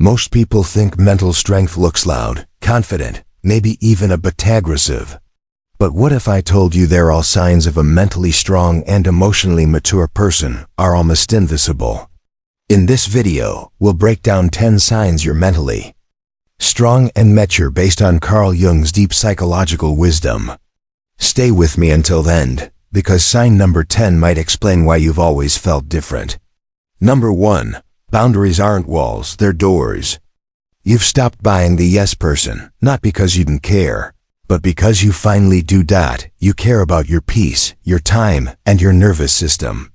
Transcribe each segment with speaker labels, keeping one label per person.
Speaker 1: Most people think mental strength looks loud, confident, maybe even a bit aggressive. But what if I told you they're all signs of a mentally strong and emotionally mature person are almost invisible? In this video, we'll break down 10 signs you're mentally strong and mature based on Carl Jung's deep psychological wisdom. Stay with me until the end, because sign number 10 might explain why you've always felt different. Number 1. Boundaries aren't walls, they're doors. You've stopped buying the yes person, not because you didn't care, but because you finally do. You care about your peace, your time, and your nervous system.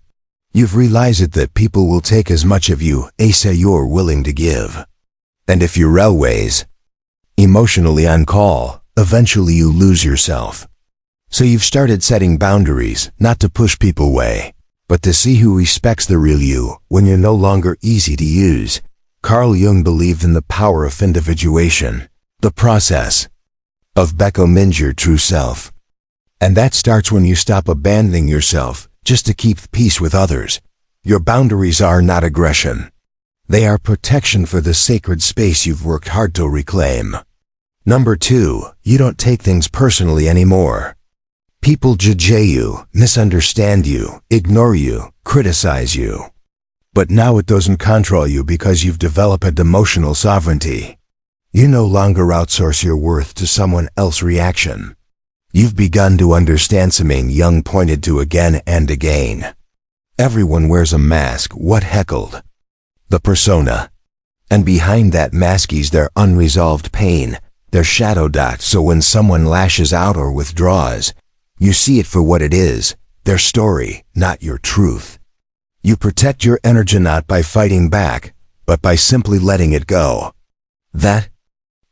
Speaker 1: You've realized that people will take as much of you as you're willing to give. And if you're always emotionally on call, eventually you lose yourself. So you've started setting boundaries, not to push people away, but to see who respects the real you when you're no longer easy to use. Carl Jung believed in the power of individuation, the process of becoming your true self. And that starts when you stop abandoning yourself just to keep peace with others. Your boundaries are not aggression. They are protection for the sacred space you've worked hard to reclaim. Number 2, you don't take things personally anymore. People judge you, misunderstand you, ignore you, criticize you. But now it doesn't control you because you've developed emotional sovereignty. You no longer outsource your worth to someone else's reaction. You've begun to understand something Jung pointed to again and again. Everyone wears a mask. What heckled? The persona. And behind that mask is their unresolved pain, their shadow. So when someone lashes out or withdraws, you see it for what it is, their story, not your truth. You protect your energy not by fighting back, but by simply letting it go. That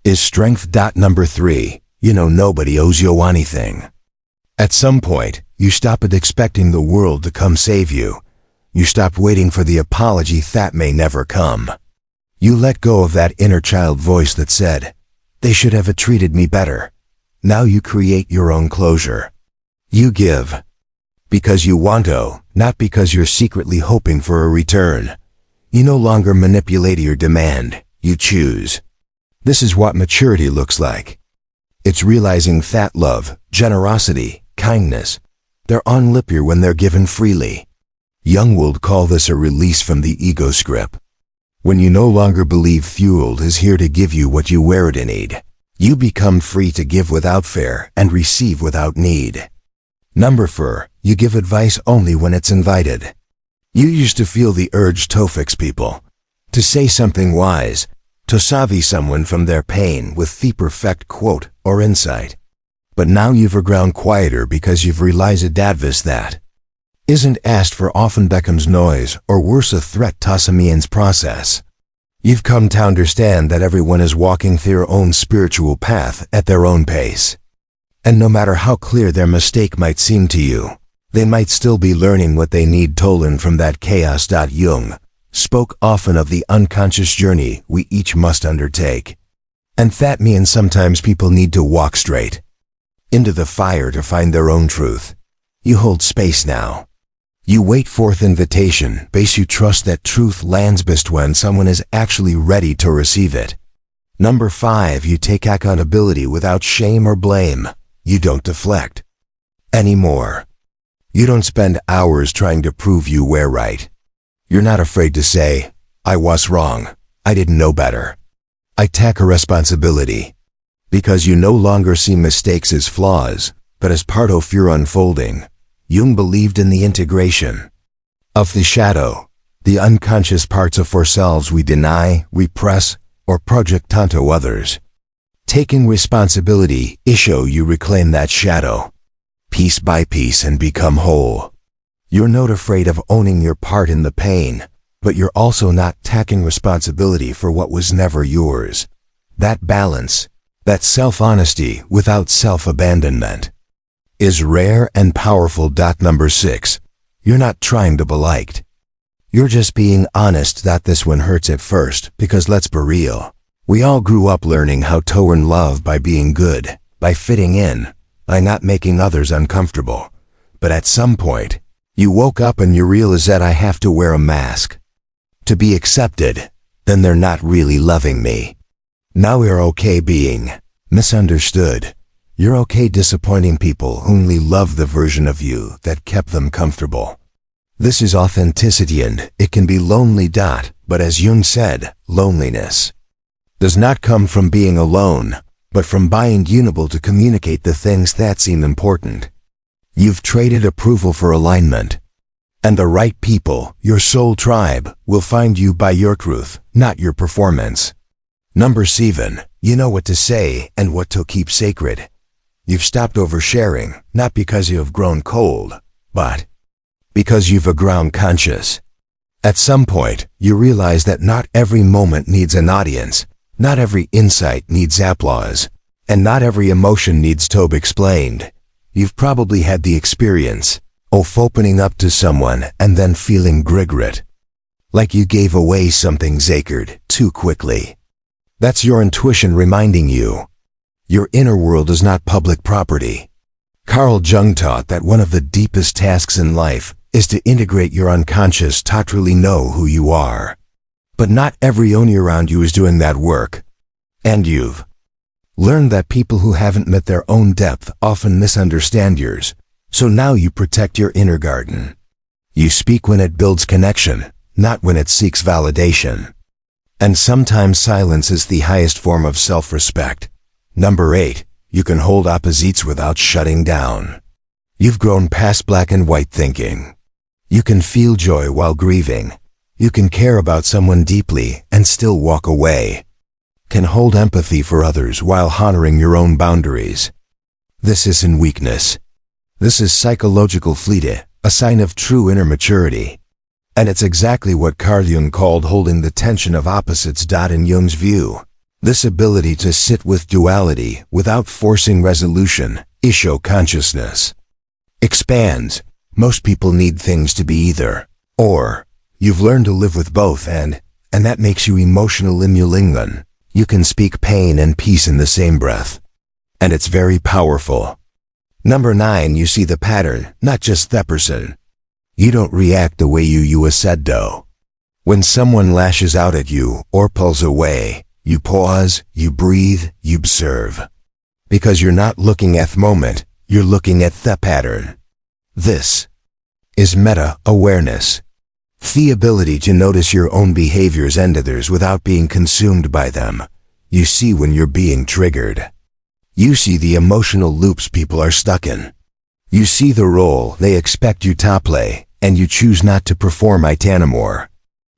Speaker 1: is strength. Number 3, you know nobody owes you anything. At some point, you stop expecting the world to come save you. You stop waiting for the apology that may never come. You let go of that inner child voice that said, "They should have treated me better." Now you create your own closure. You give because you want to, not because you're secretly hoping for a return. You no longer manipulate or demand, you choose. This is what maturity looks like. It's realizing that love, generosity, kindness, they're on lipier when they're given freely. Jung would call this a release from the ego script. When you no longer believe fuel is here to give you what you wear it need, you become free to give without fear and receive without need. Number 4, you give advice only when it's invited. You used to feel the urge to fix people, to say something wise, to save someone from their pain with the perfect quote or insight. But now you've grown quieter because you've realized that isn't asked for often becomes noise or worse a threat to someone's process. You've come to understand that everyone is walking their own spiritual path at their own pace. And no matter how clear their mistake might seem to you, they might still be learning what they need to learn from that chaos. Jung spoke often of the unconscious journey we each must undertake. And that means sometimes people need to walk straight into the fire to find their own truth. You hold space now. You wait for the invitation, base you trust that truth lands best when someone is actually ready to receive it. Number 5, you take accountability without shame or blame. You don't deflect anymore. You don't spend hours trying to prove you were right. You're not afraid to say, "I was wrong. I didn't know better." I take a responsibility. Because you no longer see mistakes as flaws, but as part of your unfolding. Jung believed in the integration of the shadow, the unconscious parts of ourselves we deny, repress, or project onto others. Taking responsibility issue you reclaim that shadow, piece by piece, and become whole. You're not afraid of owning your part in the pain, but you're also not taking responsibility for what was never yours. That balance, that self-honesty without self-abandonment, is rare and powerful. Number 6, you're not trying to be liked. You're just being honest that this one hurts at first, because let's be real. We all grew up learning how to earn love by being good, by fitting in, by not making others uncomfortable. But at some point, you woke up and you realized that I have to wear a mask to be accepted, then they're not really loving me. Now you're okay being misunderstood. You're okay disappointing people who only love the version of you that kept them comfortable. This is authenticity, and it can be lonely. But as Jung said, loneliness does not come from being alone, but from being unable to communicate the things that seem important. You've traded approval for alignment. And the right people, your soul tribe, will find you by your truth, not your performance. Number 7, you know what to say and what to keep sacred. You've stopped oversharing, not because you have grown cold, but because you've grown conscious. At some point, you realize that not every moment needs an audience, not every insight needs applause, and not every emotion needs to be explained. You've probably had the experience of opening up to someone and then feeling regret, like you gave away something sacred too quickly. That's your intuition reminding you your inner world is not public property. Carl Jung taught that one of the deepest tasks in life is to integrate your unconscious to truly know who you are. But not everyone around you is doing that work. And you've learned that people who haven't met their own depth often misunderstand yours. So now you protect your inner garden. You speak when it builds connection, not when it seeks validation. And sometimes silence is the highest form of self-respect. Number 8, you can hold opposites without shutting down. You've grown past black and white thinking. You can feel joy while grieving. You can care about someone deeply and still walk away. Can hold empathy for others while honoring your own boundaries. This isn't weakness. This is psychological fleet, a sign of true inner maturity. And it's exactly what Carl Jung called holding the tension of opposites. In Jung's view, this ability to sit with duality without forcing resolution, issue consciousness, expands. Most people need things to be either or. You've learned to live with both, and that makes you emotional immulingen. You can speak pain and peace in the same breath. And it's very powerful. Number 9, you see the pattern, not just the person. You don't react the way you said do. When someone lashes out at you or pulls away, you pause, you breathe, you observe. Because you're not looking at the moment, you're looking at the pattern. This is meta-awareness. The ability to notice your own behaviors and others without being consumed by them. You see when you're being triggered. You see the emotional loops people are stuck in. You see the role they expect you to play, and you choose not to perform it anymore.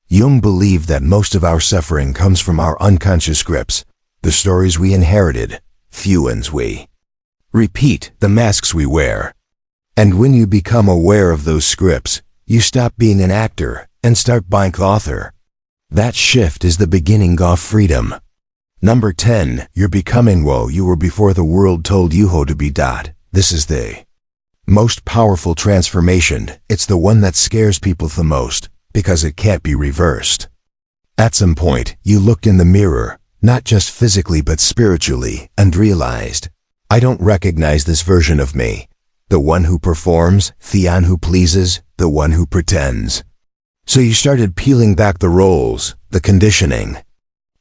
Speaker 1: Jung believed that most of our suffering comes from our unconscious scripts, the stories we inherited, the ones we repeat, the masks we wear. And when you become aware of those scripts, you stop being an actor and start being the author. That shift is the beginning of freedom. Number 10, you're becoming who you were before the world told you how to be. This is the most powerful transformation. It's the one that scares people the most, because it can't be reversed. At some point, you looked in the mirror, not just physically but spiritually, and realized, I don't recognize this version of me. The one who performs, the one who pleases, the one who pretends. So you started peeling back the roles, the conditioning,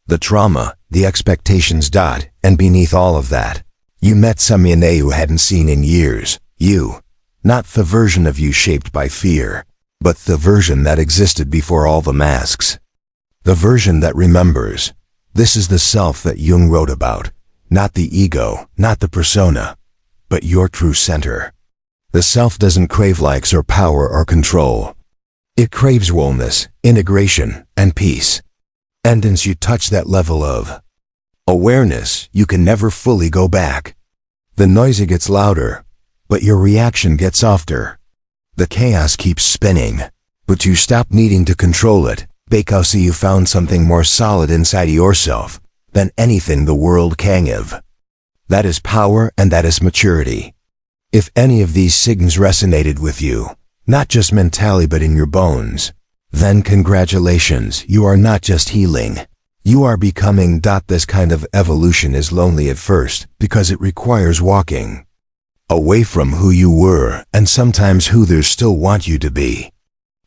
Speaker 1: the trauma, the expectations. And beneath all of that, you met someone you hadn't seen in years. You, not the version of you shaped by fear, but the version that existed before all the masks. The version that remembers. This is the self that Jung wrote about. Not the ego, not the persona, but your true center. The self doesn't crave likes or power or control. It craves wholeness, integration, and peace. And once you touch that level of awareness, you can never fully go back. The noise gets louder, but your reaction gets softer. The chaos keeps spinning, but you stop needing to control it, because you found something more solid inside yourself than anything the world can give. That is power, and that is maturity. If any of these signals resonated with you, not just mentally but in your bones, then congratulations, you are not just healing. You are becoming. This kind of evolution is lonely at first because it requires walking away from who you were and sometimes who they still want you to be.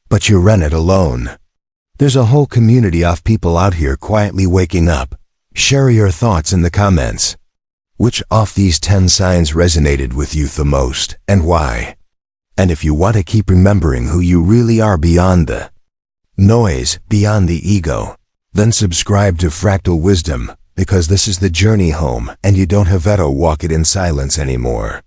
Speaker 1: But you run it alone. There's a whole community of people out here quietly waking up. Share your thoughts in the comments. Which of these 10 signs resonated with you the most, and why? And if you want to keep remembering who you really are beyond the noise, beyond the ego, then subscribe to Fractal Wisdom, because this is the journey home, and you don't have to walk it in silence anymore.